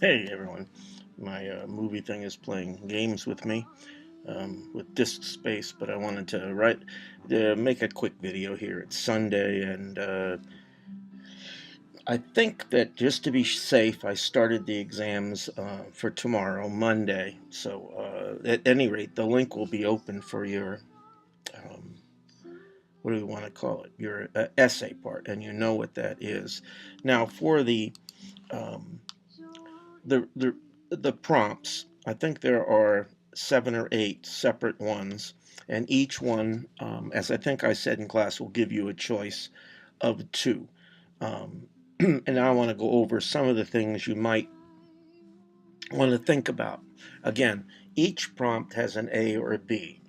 Hey everyone, my movie thing is playing games with me with disk space, but I wanted to make a quick video here. It's Sunday, and I think that just to be safe, I started the exams for tomorrow, Monday. So at any rate, the link will be open for your um, what do we want to call it? Your essay part, and you know what that is. Now for um, the the the prompts. I think there are 7 or 8 separate ones, and each one, as I think I said in class, will give you a choice of two. Um, and I want to go over some of the things you might want to think about. Again, each prompt has an A or a B.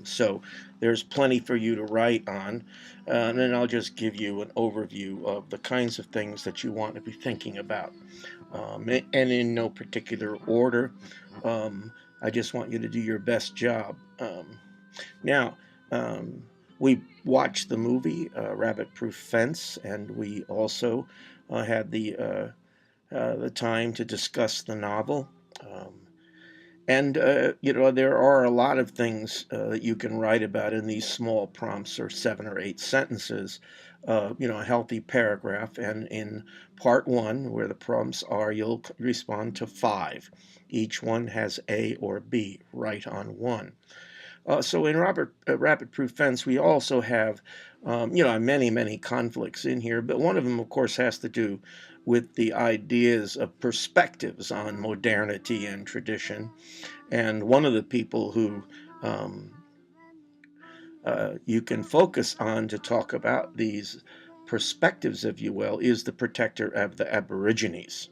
So there's plenty for you to write on. And then I'll just give you an overview of the kinds of things that you want to be thinking about. And in no particular order. Um, I just want you to do your best job. Now, um, we watched the movie Rabbit Proof Fence, and we also had the time to discuss the novel. Um, and there are a lot of things that you can write about in these small prompts, or 7 or 8 sentences. A healthy paragraph. And in part one, where the prompts are, you'll respond to 5. Each one has A or B, right on one. So in Rapid Proof Fence, we also have, many, many conflicts in here, but one of them, of course, has to do with the ideas of perspectives on modernity and tradition. And one of the people who um, you can focus on to talk about these perspectives, if you will, is the protector of the Aborigines,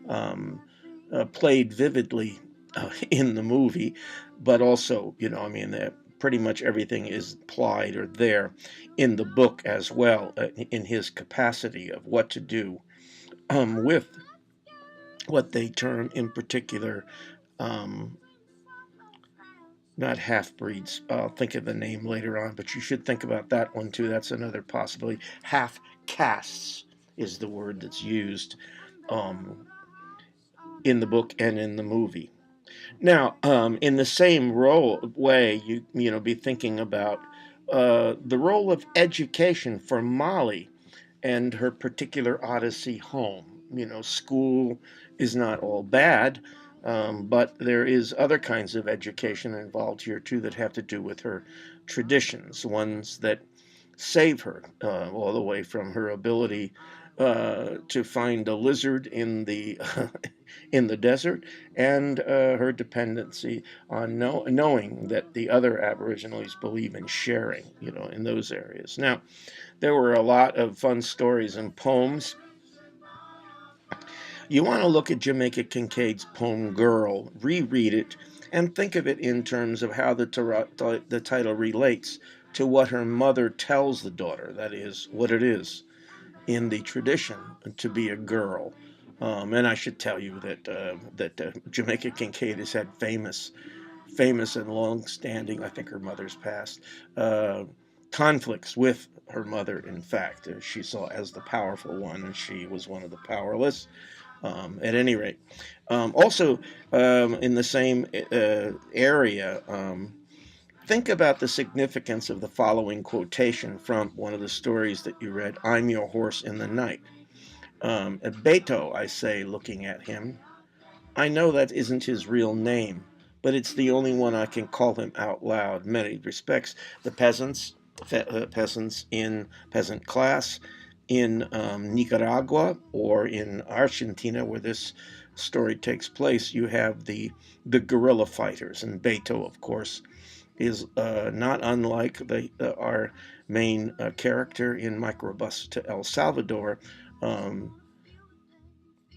um, played vividly in the movie, but also, pretty much everything is applied or there in the book as well, in his capacity of what to do with what they term in particular, um, not half breeds. I'll think of the name later on, but you should think about that one too. That's another possibility. Half castes is the word that's used um, in the book and in the movie. Now, in the same way, you be thinking about the role of education for Molly and her particular odyssey home. School is not all bad, but there is other kinds of education involved here too that have to do with her traditions, ones that save her all the way from her ability to find a lizard in the in the desert, and her dependency on knowing that the other Aborigines believe in sharing, in those areas. Now, there were a lot of fun stories and poems. You want to look at Jamaica Kincaid's poem Girl, reread it, and think of it in terms of how the title relates to what her mother tells the daughter, that is, what it is in the tradition to be a girl. And I should tell you that Jamaica Kincaid has had famous and long-standing. I think her mother's passed. Conflicts with her mother. In fact, she saw as the powerful one, and she was one of the powerless. At any rate, also in the same area. Think about the significance of the following quotation from one of the stories that you read, I'm your horse in the night. Beto, I say, looking at him, I know that isn't his real name, but it's the only one I can call him out loud. In many respects, the peasants in peasant class in Nicaragua or in Argentina, where this story takes place, you have the guerrilla fighters, and Beto, of course, is not unlike our main character in Microbus to El Salvador, um,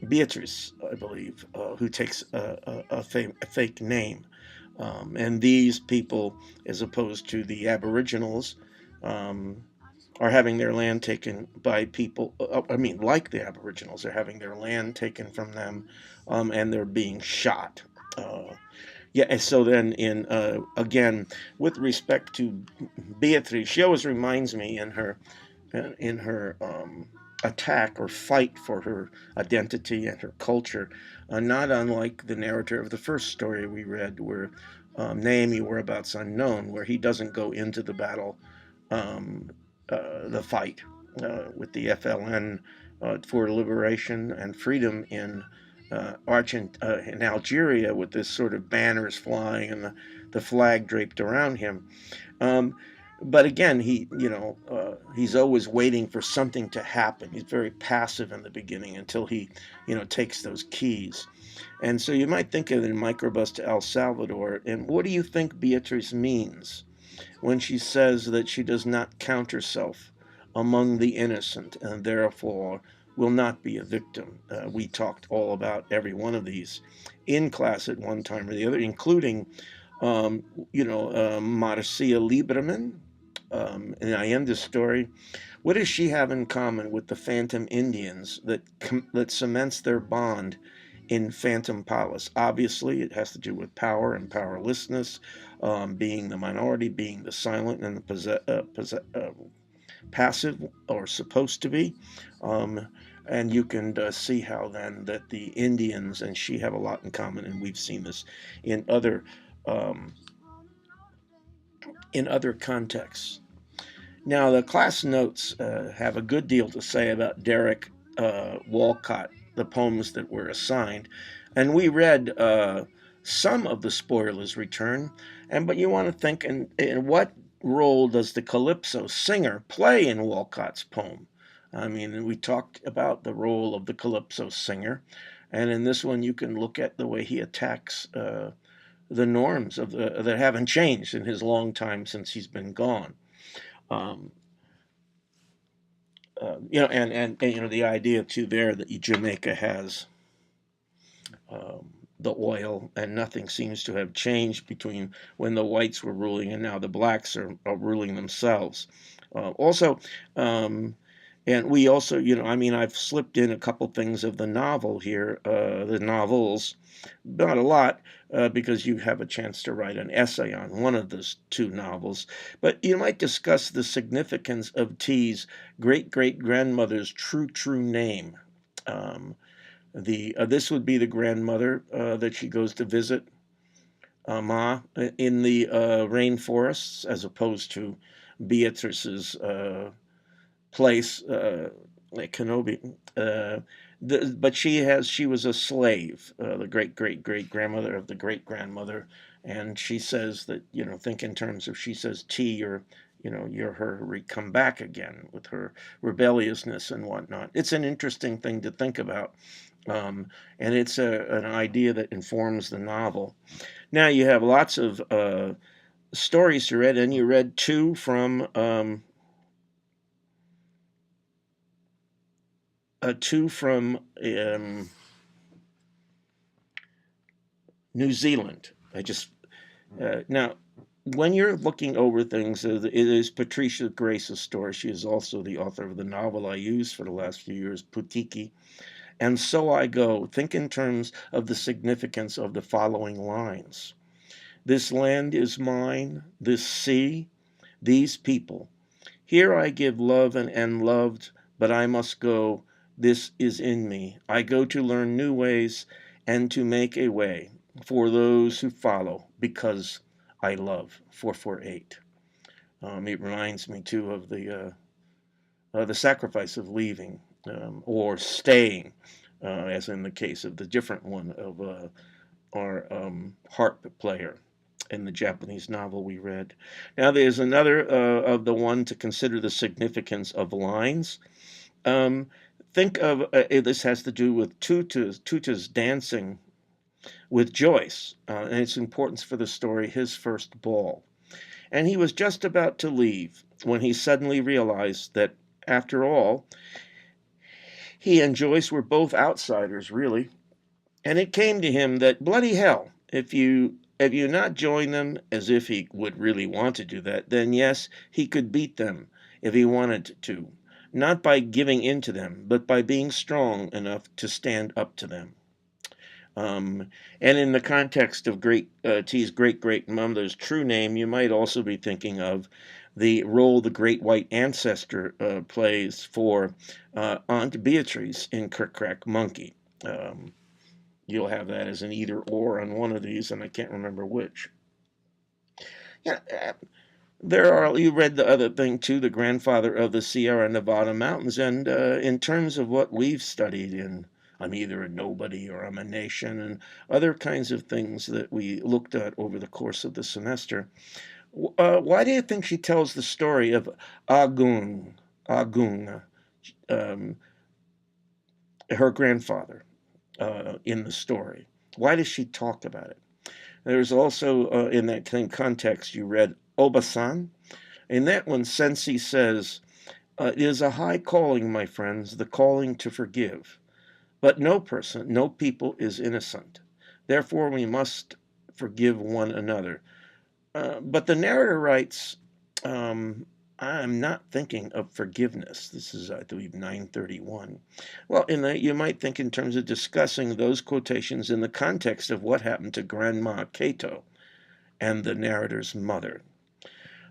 Beatrice, I believe, who takes a fake name. And these people, as opposed to the Aboriginals, um, are having their land taken by people. Like the Aboriginals, are having their land taken from them, and they're being shot. Yeah, and so then in again, with respect to Beatrice, she always reminds me in her attack or fight for her identity and her culture, not unlike the narrator of the first story we read, where Naomi whereabouts unknown, where he doesn't go into the battle, um, the fight with the FLN for liberation and freedom in Algeria, with this sort of banners flying and the flag draped around him. Um, but again, he's always waiting for something to happen. He's very passive in the beginning until he, takes those keys. And so you might think of it in Microbus to El Salvador. And what do you think Beatrice means when she says that she does not count herself among the innocent and therefore will not be a victim? We talked all about every one of these in class at one time or the other, including Marcia Lieberman. And I end this story. What does she have in common with the Phantom Indians that cements their bond in Phantom Palace? Obviously, it has to do with power and powerlessness, being the minority, being the silent and the passive, or supposed to be. Um, and you can see how then that the Indians and she have a lot in common, and we've seen this in um, other contexts. Now, the class notes have a good deal to say about Derek Walcott, the poems that were assigned, and we read some of the spoilers return. But you want to think, in what role does the calypso singer play in Walcott's poem? I mean, we talked about the role of the calypso singer, and in this one, you can look at the way he attacks the norms that haven't changed in his long time since he's been gone. Um, and the idea too there that Jamaica has the oil, and nothing seems to have changed between when the whites were ruling and now the blacks are ruling themselves. Also, and we also, I mean, I've slipped in a couple things of the novel here, the novels, not a lot, because you have a chance to write an essay on one of those two novels. But you might discuss the significance of T's great great grandmother's true name. Um, the This would be the grandmother that she goes to visit Ma in the rainforests, as opposed to Beatrice's place, like Kenobi. But she was a slave, the great great great grandmother of the great grandmother, and she says that, think in terms of, she says, T, you're her come back again with her rebelliousness and whatnot. It's an interesting thing to think about, and it's an idea that informs the novel. Now you have lots of stories to read, and you read two from New Zealand. I just now, when you're looking over things, it is Patricia Grace's story. She is also the author of the novel I used for the last few years, Putiki. And so I go. Think in terms of the significance of the following lines. This land is mine, this sea, these people. Here I give love and am loved, but I must go. This is in me. I go to learn new ways and to make a way for those who follow, because I love. 448. It reminds me too of the sacrifice of leaving, or staying, as in the case of the different one of our harp player in the Japanese novel we read. Now, there's another of the one to consider the significance of lines. Um, think of this has to do with Tuta's dancing with Joyce, and its importance for the story, his first ball. And he was just about to leave when he suddenly realized that, after all, he and Joyce were both outsiders, really. And it came to him that, bloody hell, if you not join them, as if he would really want to do that, then yes, he could beat them if he wanted to, not by giving in to them, but by being strong enough to stand up to them. Um, and in the context of Great T's great great mother's true name, you might also be thinking of the role the great white ancestor plays for Aunt Beatrice in Crick Monkey. Um, you'll have that as an either or on one of these, and I can't remember which. Yeah, there are. You read the other thing too, the grandfather of the Sierra Nevada mountains, and in terms of what we've studied in I'm either a nobody or I'm a nation, and other kinds of things that we looked at over the course of the semester. Why do you think she tells the story of Agung, um, her grandfather, in the story? Why does she talk about it? There's also, in that same context, you read Obasan. In that one, Sensi says, it is a high calling, my friends, the calling to forgive. But no person, no people is innocent. Therefore, we must forgive one another. But the narrator writes, um, I'm not thinking of forgiveness. This is, I believe, 931. Well, you might think in terms of discussing those quotations in the context of what happened to Grandma Cato and the narrator's mother.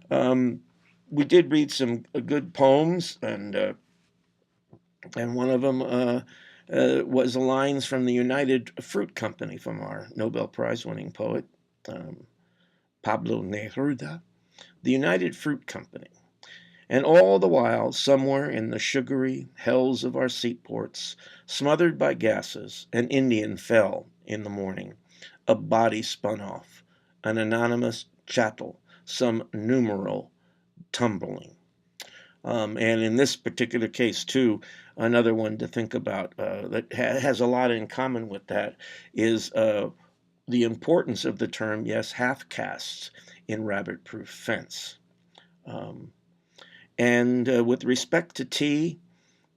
We did read some good poems, and one of them was lines from the United Fruit Company from our Nobel Prize-winning poet, um, Pablo Neruda. The United Fruit Company. And all the while, somewhere in the sugary hells of our seaports, smothered by gases, an Indian fell in the morning. A body spun off, an anonymous chattel, some numeral tumbling. And in this particular case, too, another one to think about that has a lot in common with that is the importance of the term, yes, half castes in rabbit proof fence. Um, and with respect to tea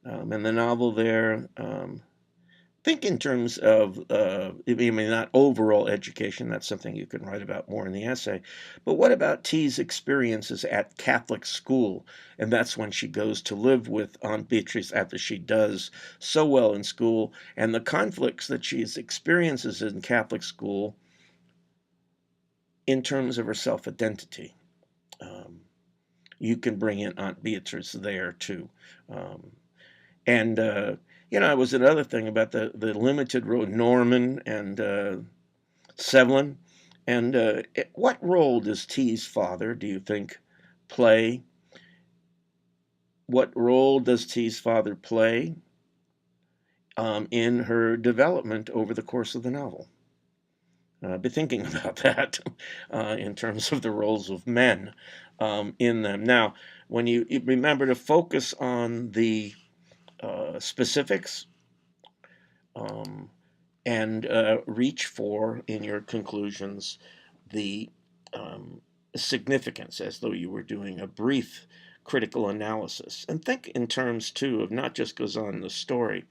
and the novel there, think in terms of, I mean, not overall education, that's something you can write about more in the essay, but what about T's experiences at Catholic school? And that's when she goes to live with Aunt Beatrice after she does so well in school, and the conflicts that she experiences in Catholic school in terms of her self-identity. Um, you can bring in Aunt Beatrice there too. Um, and it was another thing about the limited road, Norman and Sevlin. And what role does T's father, do you think, play? What role does T's father play in her development over the course of the novel? Be thinking about that in terms of the roles of men in them. Now, when you remember to focus on the specifics um, and reach for, in your conclusions, the significance, as though you were doing a brief critical analysis. And think in terms, too, of not just goes on in the story,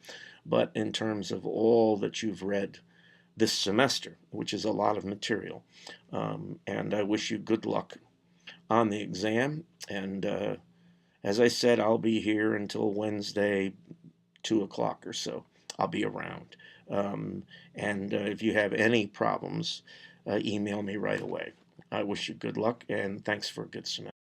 but in terms of all that you've read this semester, which is a lot of material. And I wish you good luck on the exam. And as I said, I'll be here until Wednesday, 2 o'clock or so. I'll be around. And if you have any problems, email me right away. I wish you good luck and thanks for a good semester.